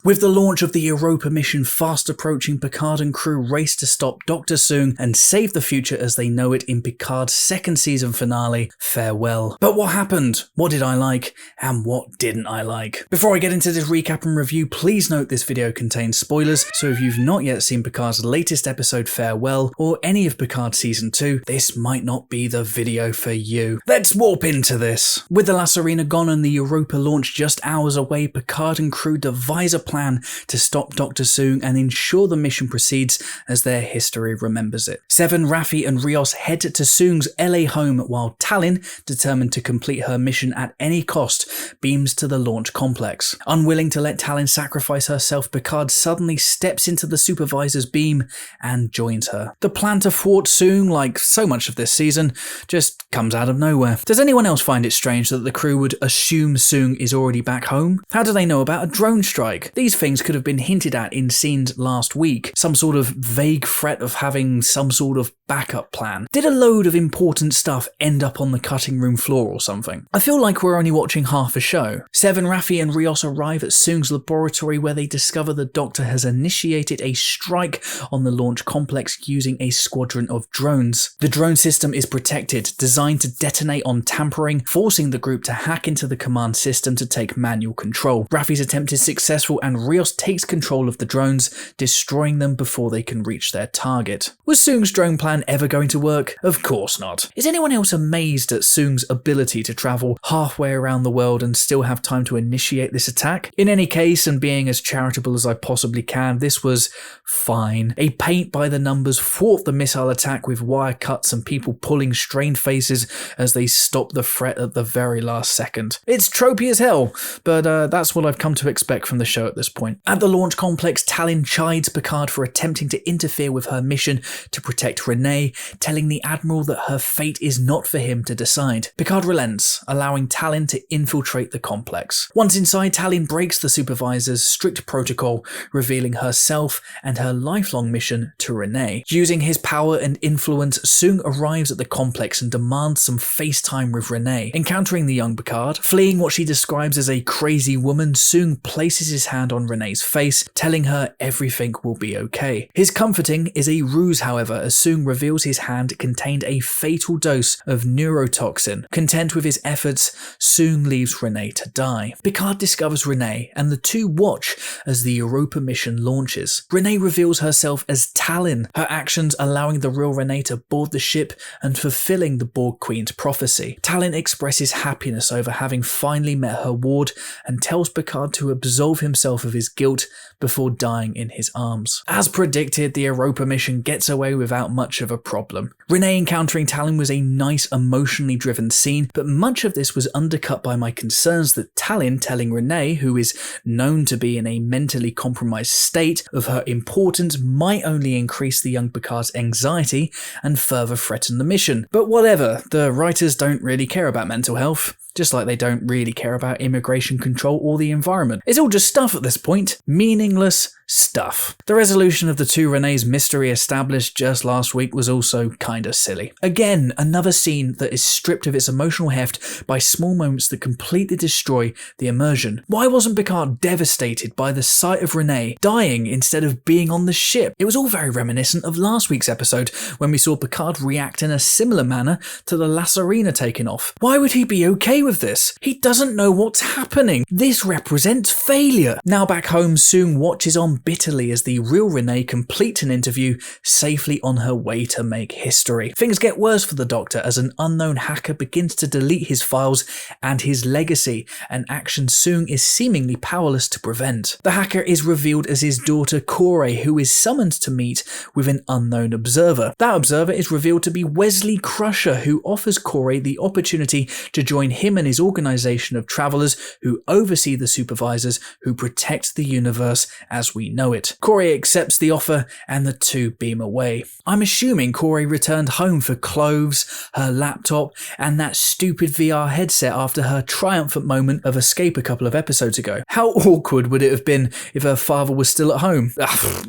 With the launch of the Europa mission fast approaching, Picard and crew race to stop Dr Soong and save the future as they know it in Picard's second season finale, Farwell. But what happened? What did I like? And what didn't I like? Before I get into this recap and review, please note this video contains spoilers, so if you've not yet seen Picard's latest episode Farewell, or any of Picard Season 2, this might not be the video for you. Let's warp into this. With the Lacerina gone and the Europa launch just hours away, Picard and crew devise a plan to stop Dr Soong and ensure the mission proceeds as their history remembers it. Seven, Raffi and Rios head to Soong's LA home while Tallinn, determined to complete her mission at any cost, beams to the launch complex. Unwilling to let Tallinn sacrifice herself, Picard suddenly steps into the supervisor's beam and joins her. The plan to thwart Soong, like so much of this season, just comes out of nowhere. Does anyone else find it strange that the crew would assume Soong is already back home? How do they know about a drone strike? These things could have been hinted at in scenes last week. Some sort of vague threat of having some sort of backup plan. Did a load of important stuff end up on the cutting room floor or something? I feel like we're only watching half a show. Seven, Raffi and Rios arrive at Soong's laboratory where they discover the Doctor has initiated a strike on the launch complex using a squadron of drones. The drone system is protected, designed to detonate on tampering, forcing the group to hack into the command system to take manual control. Raffi's attempt is successful and Rios takes control of the drones, destroying them before they can reach their target. Was Soong's drone plan ever going to work? Of course not. Is anyone else amazed at Soong's ability to travel halfway around the world and still have time to initiate this attack? In any case, and being as charitable as I possibly can, this was fine. A paint-by-the-numbers thwart the missile attack with wire cuts and people pulling strained faces as they stop the threat at the very last second. It's tropey as hell, but that's what I've come to expect from the show at this point. At the launch complex, Tallinn chides Picard for attempting to interfere with her mission to protect Renee, telling the Admiral that her fate is not for him to decide. Picard relents, allowing Tallinn to infiltrate the complex. Once inside, Tallinn breaks the supervisor's strict protocol, revealing herself and her lifelong mission to Renee. Using his power and influence, Soong arrives at the complex and demands some FaceTime with Renee. Encountering the young Picard, fleeing what she describes as a crazy woman, Soong places his hand on Renee's face, telling her everything will be okay. His comforting is a ruse, however, as Soong reveals his hand contained a fatal dose of neurotoxin. Content with his efforts, Soong leaves Renee to die. Picard discovers Renee, and the two watch as the Europa mission launches. Renee reveals herself as Tallinn, her actions allowing the real Renee to board the ship and fulfilling the Borg Queen's prophecy. Tallinn expresses happiness over having finally met her ward and tells Picard to absolve himself of his guilt before dying in his arms. As predicted, the Europa mission gets away without much of a problem. Renee encountering Tallinn was a nice, emotionally driven scene, but much of this was undercut by my concerns that Tallinn telling Renee, who is known to be in a mentally compromised state, of her importance might only increase the young Picard's anxiety and further threaten the mission. But whatever, the writers don't really care about mental health. Just like they don't really care about immigration control or the environment. It's all just stuff at this point. Meaningless stuff. The resolution of the two Renee's mystery established just last week was also kinda silly. Again, another scene that is stripped of its emotional heft by small moments that completely destroy the immersion. Why wasn't Picard devastated by the sight of Renee dying instead of being on the ship? It was all very reminiscent of last week's episode when we saw Picard react in a similar manner to the Lacerina taking off. Why would he be okay with this? He doesn't know what's happening. This represents failure. Now back home, Soong watches on bitterly as the real Renee completes an interview safely on her way to make history. Things get worse for the Doctor as an unknown hacker begins to delete his files and his legacy, an action Soong is seemingly powerless to prevent. The hacker is revealed as his daughter Kore, who is summoned to meet with an unknown observer. That observer is revealed to be Wesley Crusher, who offers Kore the opportunity to join him and his organization of travelers who oversee the supervisors who protect the universe as we know it. Kore accepts the offer and the two beam away. I'm assuming Kore returned home for clothes, her laptop, and that stupid VR headset after her triumphant moment of escape a couple of episodes ago. How awkward would it have been if her father was still at home?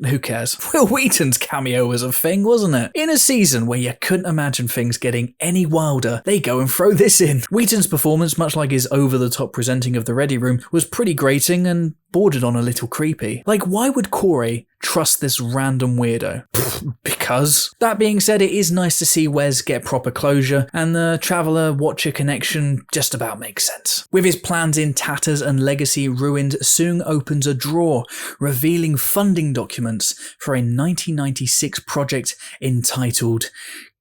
Who cares? Will Wheaton's cameo was a thing, wasn't it? In a season where you couldn't imagine things getting any wilder, they go and throw this in. Wheaton's performance performance, much like his over-the-top presenting of the Ready Room, was pretty grating and bordered on a little creepy. Like, why would Kore trust this random weirdo? Because. That being said, it is nice to see Wes get proper closure, and the Traveller-Watcher connection just about makes sense. With his plans in tatters and legacy ruined, Soong opens a drawer, revealing funding documents for a 1996 project entitled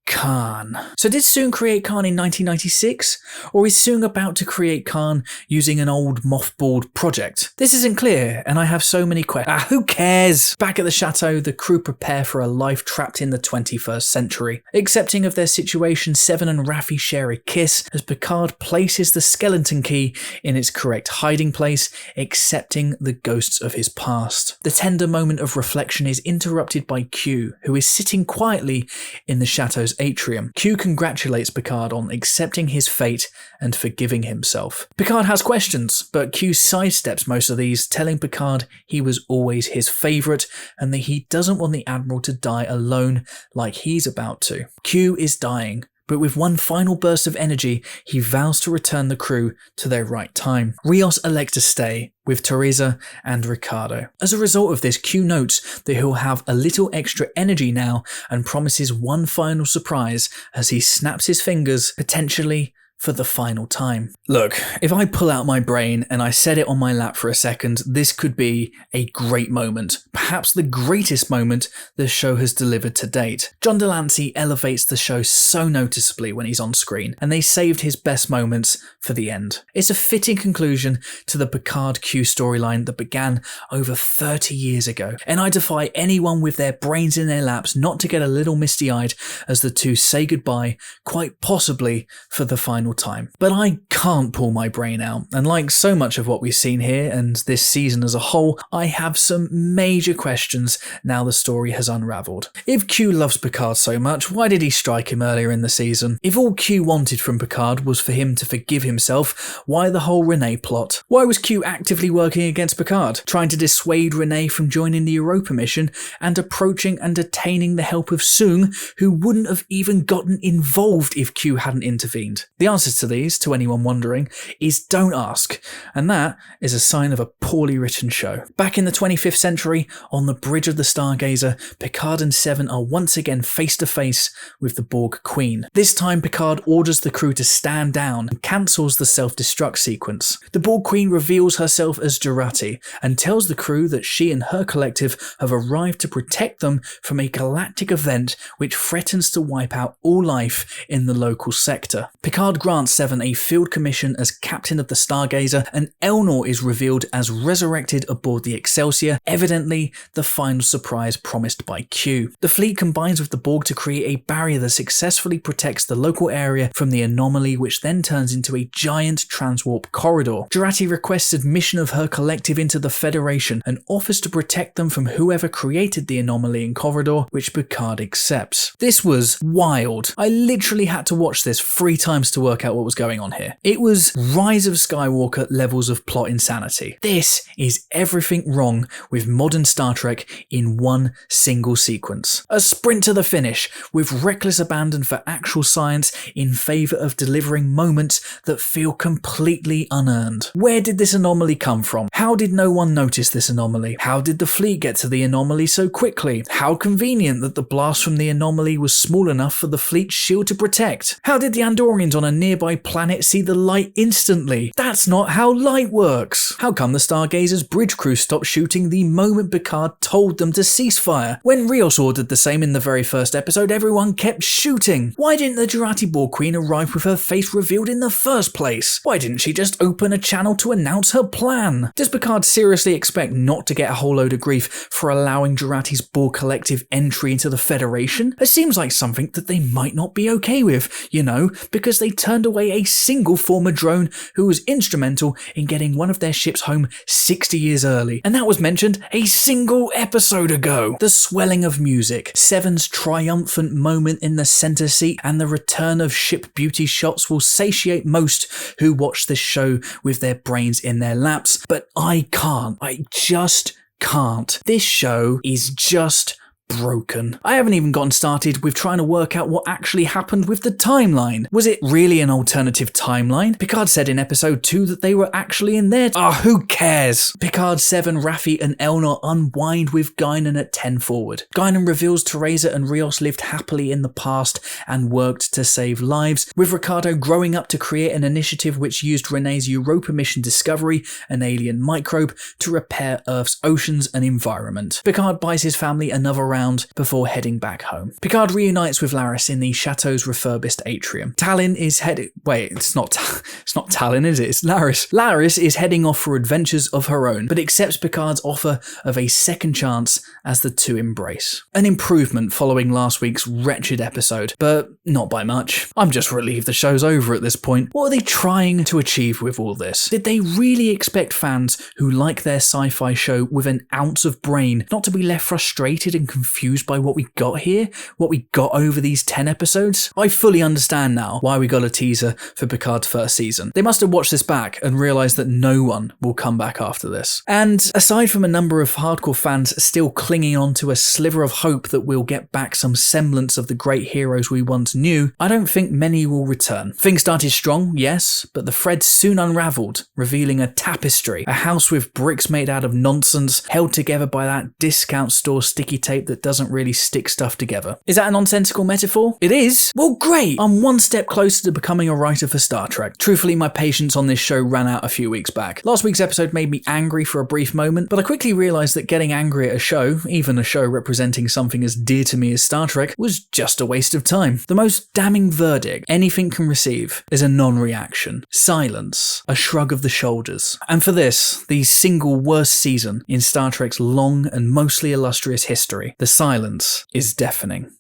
Khan. So did Soong create Khan in 1996? Or is Soong about to create Khan using an old mothballed project? This isn't clear, and I have so many questions. Who cares? Back at the chateau, the crew prepare for a life trapped in the 21st century. Accepting of their situation, Seven and Raffi share a kiss as Picard places the skeleton key in its correct hiding place, accepting the ghosts of his past. The tender moment of reflection is interrupted by Q, who is sitting quietly in the chateau's atrium. Q congratulates Picard on accepting his fate and forgiving himself. Picard has questions, but Q sidesteps most of these, telling Picard he was always his favourite and that he doesn't want the Admiral to die alone like he's about to. Q is dying, but with one final burst of energy, he vows to return the crew to their right time. Rios elects to stay with Teresa and Ricardo. As a result of this, Q notes that he'll have a little extra energy now and promises one final surprise as he snaps his fingers, potentially for the final time. Look, if I pull out my brain and I set it on my lap for a second, this could be a great moment. Perhaps the greatest moment the show has delivered to date. John Delancey elevates the show so noticeably when he's on screen, and they saved his best moments for the end. It's a fitting conclusion to the Picard Q storyline that began over 30 years ago, and I defy anyone with their brains in their laps not to get a little misty-eyed as the two say goodbye, quite possibly for the final time. But I can't pull my brain out, and like so much of what we've seen here and this season as a whole, I have some major questions now the story has unraveled. If Q loves Picard so much, why did he strike him earlier in the season? If all Q wanted from Picard was for him to forgive himself, why the whole Renee plot? Why was Q actively working against Picard, trying to dissuade Renee from joining the Europa mission and approaching and attaining the help of Soong, who wouldn't have even gotten involved if Q hadn't intervened? The answer to these, to anyone wondering, is don't ask, and that is a sign of a poorly written show. Back in the 25th century, on the bridge of the Stargazer, Picard and Seven are once again face to face with the Borg Queen. This time Picard orders the crew to stand down and cancels the self-destruct sequence. The Borg Queen reveals herself as Jurati and tells the crew that she and her collective have arrived to protect them from a galactic event which threatens to wipe out all life in the local sector. Picard grants Seven a field commission as captain of the Stargazer, and Elnor is revealed as resurrected aboard the Excelsior, evidently the final surprise promised by Q. The fleet combines with the Borg to create a barrier that successfully protects the local area from the anomaly, which then turns into a giant transwarp corridor. Jurati requests admission of her collective into the Federation and offers to protect them from whoever created the anomaly in corridor, which Picard accepts. This was wild. I literally had to watch this 3 times to work out what was going on here. It was Rise of Skywalker levels of plot insanity. This is everything wrong with modern Star Trek in one single sequence. A sprint to the finish, with reckless abandon for actual science in favour of delivering moments that feel completely unearned. Where did this anomaly come from? How did no one notice this anomaly? How did the fleet get to the anomaly so quickly? How convenient that the blast from the anomaly was small enough for the fleet's shield to protect. How did the Andorians on a nearby planet see the light instantly? That's not how light works. How come the Stargazer's bridge crew stopped shooting the moment Picard told them to cease fire? When Rios ordered the same in the very first episode, everyone kept shooting. Why didn't the Jurati Borg Queen arrive with her face revealed in the first place? Why didn't she just open a channel to announce her plan? Does Picard seriously expect not to get a whole load of grief for allowing Jurati's Borg collective entry into the Federation? It seems like something that they might not be okay with, you know, because they turned away a single former drone who was instrumental in getting one of their ships home 60 years early. And that was mentioned a single episode ago. The swelling of music, Seven's triumphant moment in the center seat, and the return of ship beauty shots will satiate most who watch this show with their brains in their laps. But I can't. I just can't. This show is just broken. I haven't even gotten started with trying to work out what actually happened with the timeline. Was it really an alternative timeline? Picard said in episode 2 that they were actually in there. Who cares? Picard 7, Raffi and Elnor unwind with Guinan at 10 forward. Guinan reveals Teresa and Rios lived happily in the past and worked to save lives, with Ricardo growing up to create an initiative which used Renee's Europa mission Discovery, an alien microbe, to repair Earth's oceans and environment. Picard buys his family another round before heading back home. Picard reunites with Laris in the chateau's refurbished atrium. Tallinn is heading... Wait, it's not Tallinn, is it? It's Laris. Laris is heading off for adventures of her own, but accepts Picard's offer of a second chance as the two embrace. An improvement following last week's wretched episode, but not by much. I'm just relieved the show's over at this point. What are they trying to achieve with all this? Did they really expect fans who like their sci-fi show with an ounce of brain not to be left frustrated and confused by what we got here? What we got over these 10 episodes? I fully understand now why we got a teaser for Picard's first season. They must have watched this back and realised that no one will come back after this. And aside from a number of hardcore fans still clinging on to a sliver of hope that we'll get back some semblance of the great heroes we once knew, I don't think many will return. Things started strong, yes, but the thread soon unravelled, revealing a tapestry, a house with bricks made out of nonsense, held together by that discount store sticky tape that doesn't really stick stuff together. Is that a nonsensical metaphor? It is? Well, great! I'm one step closer to becoming a writer for Star Trek. Truthfully, my patience on this show ran out a few weeks back. Last week's episode made me angry for a brief moment, but I quickly realised that getting angry at a show, even a show representing something as dear to me as Star Trek, was just a waste of time. The most damning verdict anything can receive is a non-reaction. Silence. A shrug of the shoulders. And for this, the single worst season in Star Trek's long and mostly illustrious history, the silence is deafening.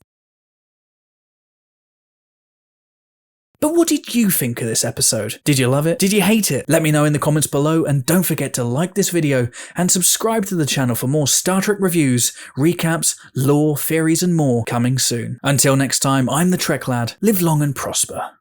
But what did you think of this episode? Did you love it? Did you hate it? Let me know in the comments below, and don't forget to like this video and subscribe to the channel for more Star Trek reviews, recaps, lore, theories and more coming soon. Until next time, I'm the Trek Lad. Live long and prosper.